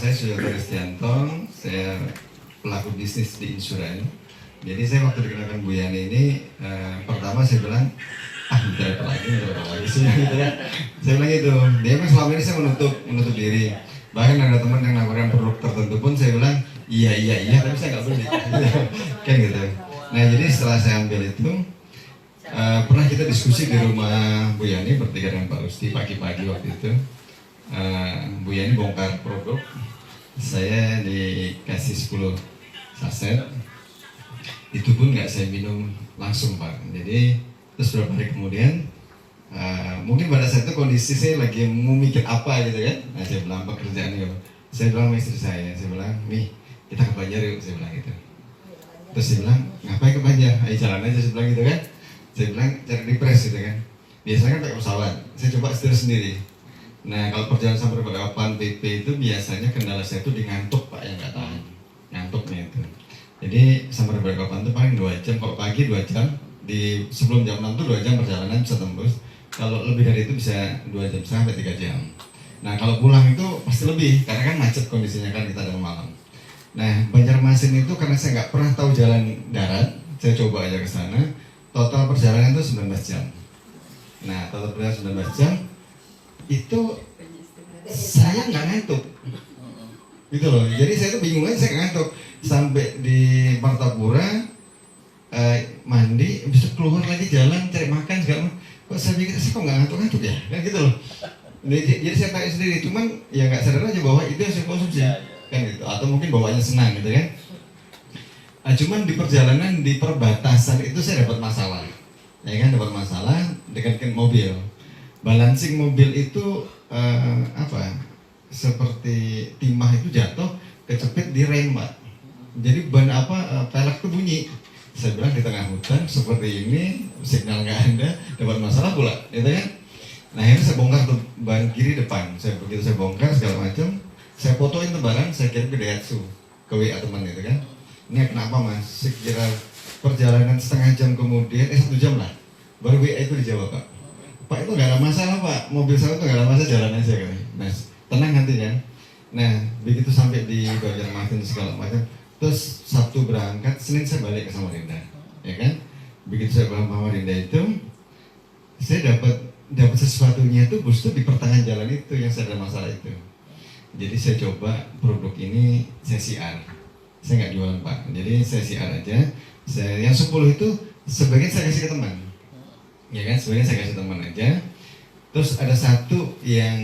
saya Suyoto Kristianto, saya pelaku bisnis di insuran. Jadi saya waktu dikenalkan Bu Yani ini, pertama saya bilang, bentar lagi sih, gitu kan. Saya bilang gitu, dia memang selama ini saya menutup diri. Bahkan ada teman yang nawarkan produk tertentu pun saya bilang, iya, tapi saya nggak beli, kan gitu. Nah jadi setelah saya ambil itu, pernah kita diskusi di rumah Bu Yani bertiga dengan Pak Rusti pagi-pagi waktu itu. Bu Yani bongkar produk, saya dikasih 10 saset, itu pun nggak saya minum langsung Pak. Jadi terus beberapa hari kemudian, mungkin pada saat itu kondisi saya lagi mau mikir apa gitu kan. Nah saya bilang pekerjaan itu, saya bilang sama istri saya bilang, nih kita ke Banjar yuk, saya bilang gitu. Terus dia bilang, ngapain ke Banjar? Ayo jalan aja, saya bilang gitu kan. Saya bilang cari di press gitu kan. Biasanya kan pakai pesawat, saya coba setir sendiri. Nah kalau perjalanan sampai Balikpapan PP itu biasanya kendala saya itu di ngantuk Pak, yang nggak tahan ngantuknya itu. Jadi sampai Balikpapan itu paling 2 jam, kalau pagi 2 jam, di sebelum jam 6 itu 2 jam perjalanan bisa tembus. Kalau lebih dari itu bisa 2 jam sampai 3 jam. Nah kalau pulang itu pasti lebih, karena kan macet kondisinya kan kita dalam malam. Nah Banjarmasin itu karena saya nggak pernah tahu jalan darat, saya coba aja ke sana. Total perjalanan itu 19 jam. Nah total perjalanan 19 jam itu saya nggak ngantuk, gitu loh. Jadi saya tuh bingung aja, saya nggak ngantuk sampai di Martapura, mandi, bisa keluar lagi jalan cari makan segala macam. Kok saya pikir saya kok nggak ngantuk ya, kan gitu loh. Jadi saya tanya sendiri, cuman ya nggak sadar aja bahwa itu yang saya konsumsi, kan gitu. Atau mungkin bawaannya senang gitu kan. Cuman di perjalanan di perbatasan itu saya dapat masalah, ya kan, dapat masalah dekat mobil. Balancing mobil itu seperti timah itu jatuh kecepit di rem Pak. Jadi pelek itu bunyi. Saya bilang di tengah hutan seperti ini, signal nggak ada, dapat masalah pula, gitu kan. Nah akhirnya saya bongkar tuh ban kiri depan. Begitu saya bongkar segala macam, saya fotoin tuh barang, saya kirim ke Daihatsu, ke WA teman itu kan. Ini kenapa Mas? Sekira perjalanan setengah jam kemudian, 1 jam lah, baru WA itu dijawab Pak. Pak itu nggak ada masalah Pak, mobil saya itu nggak ada masalah, jalan aja kan. Nah tenang nanti kan. Nah begitu sampai di Banjarmasin segala macam, terus Sabtu berangkat, Senin saya balik ke Samarinda, ya kan. Begitu saya balik ke Samarinda itu, saya dapat sesuatunya itu justru di pertengahan jalan itu yang saya ada masalah itu. Jadi saya coba produk ini, saya siar, saya nggak jualan Pak. Jadi saya siar aja. Yang 10 itu sebagian saya kasih ke teman, ya kan, sebagian saya kasih teman aja. Terus ada satu yang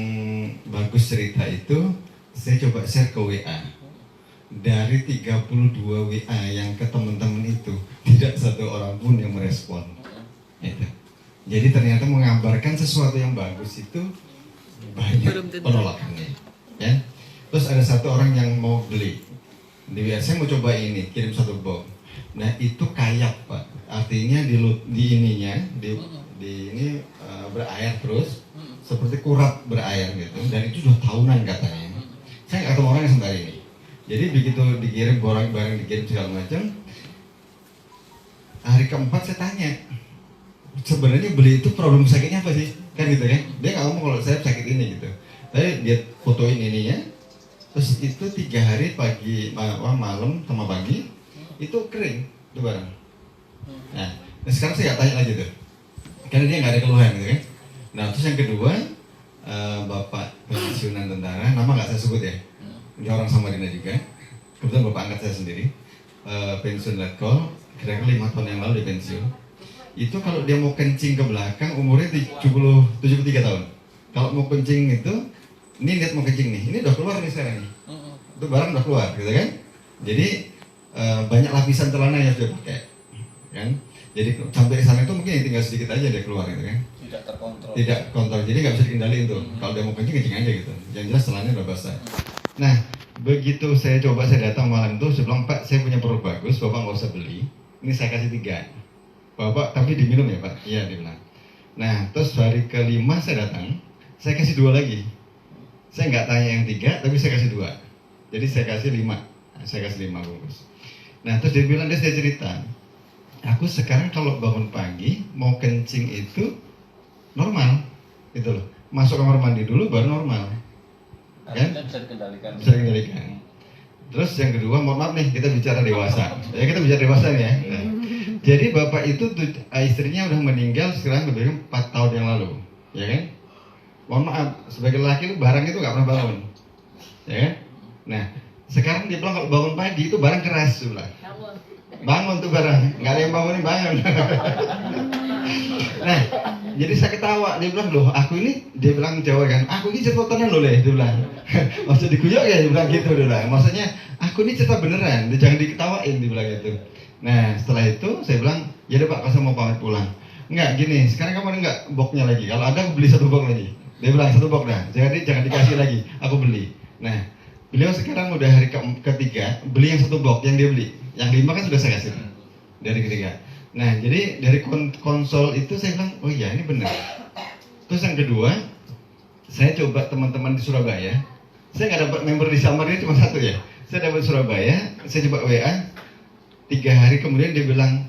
bagus cerita itu, saya coba share ke WA. Dari 32 WA yang ke teman-teman itu, tidak satu orang pun yang merespon. Itu. Jadi ternyata mengabarkan sesuatu yang bagus itu banyak penolakannya, ya. Terus ada satu orang yang mau beli di WA, saya mau coba ini, kirim 1 box. Nah itu kayak Pak, artinya di ininya ini berair terus, seperti kurap berair gitu. Dan itu sudah tahunan katanya. Saya nggak ketemu orangnya sampai hari ini. Jadi begitu dikirim barang dikirim segala macam, hari keempat saya tanya, sebenarnya beli itu problem sakitnya apa sih? Kan gitu kan? Dia nggak ngomong kalau saya sakit ini gitu. Tapi dia fotoin ininya, terus itu 3 hari pagi, malam sama pagi itu kering itu barang. Nah sekarang saya nggak tanya lagi tuh, karena dia nggak ada keluhan gitu kan. Nah terus yang kedua, bapak pensiunan tentara, nama nggak saya sebut ya. Dia orang Samarinda juga, kebetulan bapak angkat saya sendiri, pensiun letkol, kira-kira 5 tahun yang lalu dia pensiun. Itu kalau dia mau kencing ke belakang, umurnya 73 tahun. Kalau mau kencing itu, ini lihat mau kencing nih, ini udah keluar nih sekarang nih. Itu barang udah keluar, gitu kan? Jadi banyak lapisan celana yang sudah pakai, kan? Jadi sampai sana itu mungkin tinggal sedikit aja dia keluar, gitu kan? Tidak terkontrol. Tidak kontrol, jadi nggak bisa dikendaliin tuh. Kalau dia mau kencing aja gitu. Yang jelas celananya udah basah. Nah, begitu saya datang malam itu, saya bilang, Pak, saya punya produk bagus, Bapak nggak usah beli. Ini saya kasih 3. Bapak, tapi diminum ya Pak? Iya, dia bilang. Nah, terus hari ke-5 saya datang, saya kasih 2 lagi. Saya nggak tanya yang 3, tapi saya kasih 2. Jadi saya kasih 5. Saya kasih 5 bungkus. Nah, terus dia bilang, dia cerita, aku sekarang kalau bangun pagi, mau kencing itu normal, gitu loh. Masuk kamar mandi dulu baru normal. kan? Bisa dikendalikan. Bisa dikendalikan. Terus yang kedua, mohon maaf nih, kita bicara dewasa. Ya kita bicara dewasa nih ya. Nah, jadi bapak itu istrinya udah meninggal sekarang lebih 4 tahun yang lalu, ya kan? Mohon maaf, sebagai laki itu barang itu nggak pernah bangun, ya kan? Nah, sekarang dia bilang kalau bangun pagi itu barang keras, sudah. Bangun tuh barang, nggak ada yang bangunin bangun. Nah, jadi saya ketawa, dia bilang loh, aku ini, dia bilang Jawa kan, aku ini cerita tenan loh dia bilang. Maksud dikuyok ya, dia bilang gitu, dia bilang. Maksudnya, aku ini cerita beneran, dia jangan diketawain, dia bilang gitu. Nah, setelah itu saya bilang, ya udah Pak, kalau saya mau pamit pulang. Enggak, gini, sekarang kamu ada nggak boxnya lagi? Kalau ada, aku beli 1 box lagi. Dia bilang 1 box dah, jangan dikasih lagi, aku beli. Nah, beliau sekarang udah hari ketiga beli yang 1 box yang dia beli. Yang 5 kan sudah saya kasih dari ketiga. Nah, jadi dari konsol itu saya bilang, oh iya ini benar. Terus yang kedua, saya coba teman-teman di Surabaya. Saya nggak dapat member di Samarinda cuma 1 ya. Saya dapat Surabaya, saya coba WA. 3 hari kemudian dia bilang,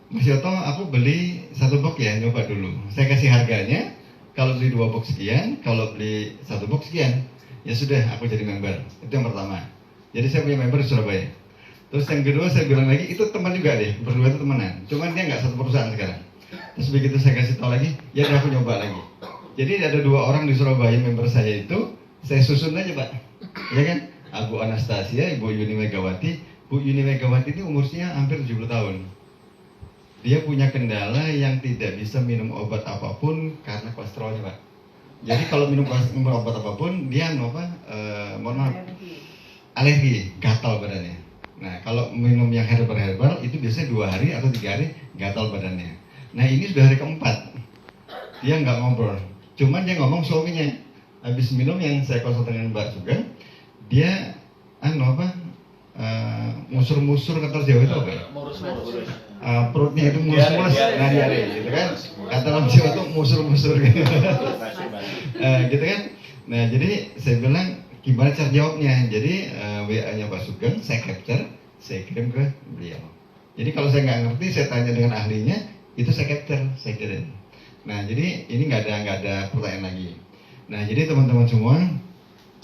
Mas Yoto, aku beli 1 box ya, nyoba dulu. Saya kasih harganya, kalau beli 2 box sekian, kalau beli 1 box sekian. Ya sudah, aku jadi member. Itu yang pertama. Jadi saya punya member di Surabaya. Terus yang kedua saya bilang lagi, itu teman juga deh, berdua itu temenan. Cuman dia nggak satu perusahaan sekarang. Terus begitu saya kasih tahu lagi, ya udah aku nyoba lagi. Jadi ada 2 orang di Surabaya member saya itu, saya susun aja Pak. Ya kan? Bu Anastasia, Ibu Yuni Megawati. Bu Yuni Megawati ini umurnya hampir 70 tahun. Dia punya kendala yang tidak bisa minum obat apapun karena kolesterolnya Pak. Jadi kalau minum obat apapun, dia mohon maaf, alergi, gatal badannya. Nah, kalau minum yang herbal itu biasanya 2 hari atau 3 hari gatal badannya. Nah, ini sudah hari keempat. Dia nggak ngobrol. Cuman dia ngomong suaminya. Habis minum yang saya konsul dengan Mbak Sugeng, dia musur-musur kata Jawa itu apa ya? Murus-murus. Perutnya itu mulus-mulus, nah diare gitu kan. Kata orang Jawa itu musur-musur gitu. Gitu kan. Nah, jadi saya bilang gimana cara jawabnya? Jadi WA-nya Pak Sugeng saya capture, saya kirim ke beliau. Jadi kalau saya nggak ngerti, saya tanya dengan ahlinya, itu saya capture, saya kirim. Nah, jadi ini nggak ada pertanyaan lagi. Nah, jadi teman-teman semua,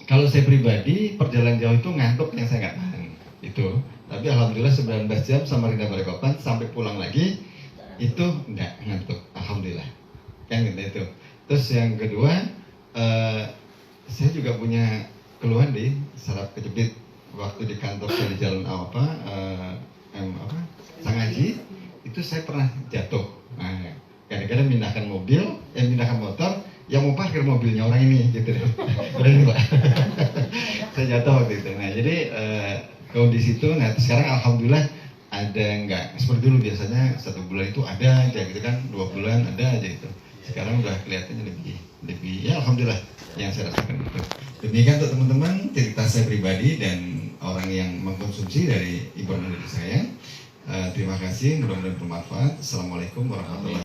kalau saya pribadi perjalanan jauh itu ngantuk yang saya nggak tahan itu. Tapi alhamdulillah 19 jam Samarinda Balikpapan sampai pulang lagi itu enggak ngantuk, alhamdulillah. Kan gitu itu. Terus yang kedua, saya juga punya keluhan di saraf kejepit waktu di kantor saya di jalan Sangaji itu saya pernah jatuh. Nah, kadang-kadang mindahkan mobil, mindahkan motor, yang mau parkir mobilnya orang ini gitu deh. Berani Pak. Saya jatuh waktu itu. Nah, jadi kondisi itu, nah sekarang alhamdulillah ada nggak seperti dulu biasanya 1 bulan itu ada aja gitu kan, 2 bulan ada aja itu. Sekarang udah kelihatannya lebih ya alhamdulillah yang saya rasakan itu. Demikian untuk teman-teman cerita saya pribadi dan orang yang mengkonsumsi dari hiburan dari saya. Terima kasih, mudah-mudahan bermanfaat. Assalamualaikum warahmatullahi wabarakatuh.